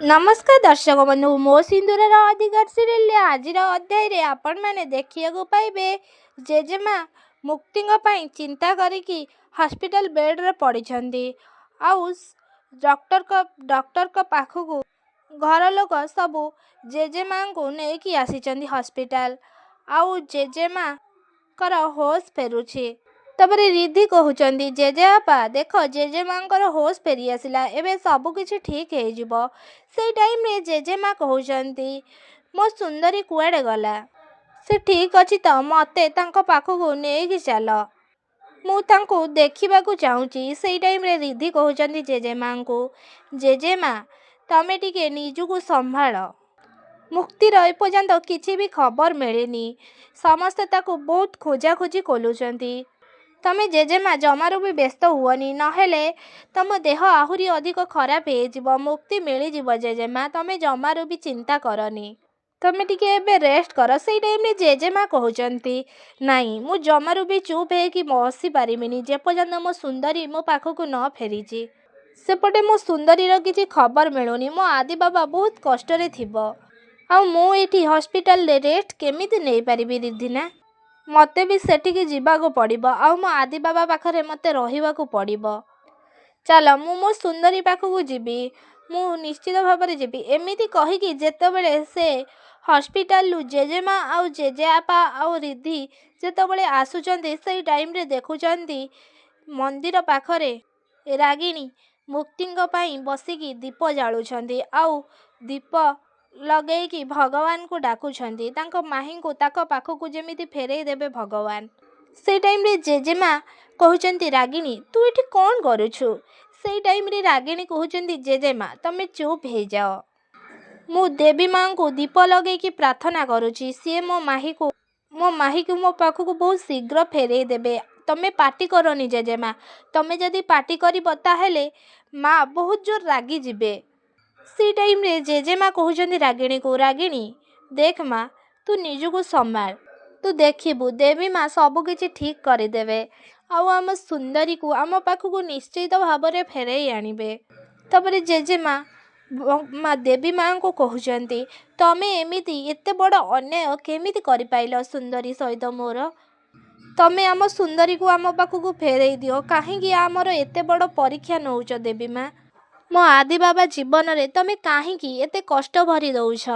नमस्कार दर्शक बंधु मो सिंदूर अधिकार सीरियल आज अध्याय आपण मैंने देखिया पाइबे जेजेमा मुक्ति चिंता करिकी हॉस्पिटल बेड रे पड़ी आउ डॉक्टर को पाखकू घर लोक सबू जेजेमा को लेकिन आसी हॉस्पिटल आउ जेजेमा कर होश फेरुछि। तबरे रिद्धि कहउचंदी जेजेबापा देख जेजेमा होश फेरी आसला एबे सब किछि ठीक हे जिवो। से टाइम रे जेजेमा कहउचंदी मो सुंदरी कुआडे गला से ठीक अछि त मते तांको पाखकू नेकी चल मु तांको देखिबाकू चाहूची। से टाइम रे रिद्धि कहउचंदी जेजेमा को जेजेमा तमे टिके निजुकू संभाळ मुक्तिर एपर्यंत किसी भी खबर मिलेनी समस्ते ताकू बहुत खोजा खोजी कोलुचंती। तमे जेजेमा जमारू भी व्यस्त हुअनी नहेले तम देह आहुरी अधिक खराब हो मुक्ति मिली जीव। जेजेमा तमे जमारू भी चिंता करनी तमे टिके एबे रेस्ट कर। से टाइम रे जेजेमा कहउचंती नाई मु जमारू भी चुप है कि बसी पारिमिनी जेपर्यंत मो सुंदरी मो पाखकू न फेरीची। सेपटे मो सुंदरीर किछि खबर मिलुनी मो आदि बाबा बहुत कष्ट रे थिबो आउ मु एठी हॉस्पिटल रे रेस्ट केमिति नै पारिबि रिद्धिना मते भी सेठिकी जिबाको पड़िबो आउ मो आदि बाबा पाखरे मते रहिबाको पड़िबो। चल मु मो सुंदरी पाखकू जिबी मु निश्चित भाବରେ जिबी एमिति कहिकी जेतेबेले से हॉस्पिटल लु जेजेमा आउ जेजेआपा आउ रिद्धि जेतेबेले आसुचंदी से टाइम रे देखुचंदी मंदिर पाखरे रागिणी मुक्तिंग पाई बसिकी दीप जालुछंदी आउ दीप लगेकी भगवान को डाकुछंदी तांको माही को ताको पाखकू जेमिति फेरई देबे भगवान। से टाइम रे जेजेमा कहउचंती रागिणी तू एठी कौन करूछु। से टाइम रे रागिणी कहउचंती जेजेमा तमे चुप हे जाओ मु देवी मां को दीप लगेकी प्रार्थना करूची सी मो माही को मो पाखकू बहुत शीघ्र फेरई देबे तमे पार्टी करनी जेजेमा तमे जदि पार्टी करिबो ताहेले माँ बहुत जोर रागी जिबे। से टाइम रे जेजेमा कहउचंदी रागिणी को रागिणी देख माँ तू निजुको संभाल तू देखिबू देवी माँ सब किछि ठीक करिदेबे आउ आम सुंदरी को आम पाखकू निश्चित भाବରେ फेरई आनिबे। तबरे जेजेमा माँ देवी माँ को कहउचंती तमे एमिति एते बड़ अन्याय केमिति करि पाइलो सुंदरी सहित मोर तमे आम सुंदरी को आम पाखकू फेरई दियो काहेकि आमर एते बड़ परीक्षा नउच देवी माँ मो आदि बाबा जीवन रे तमे काहेकि एते कष्ट भरी दउछ।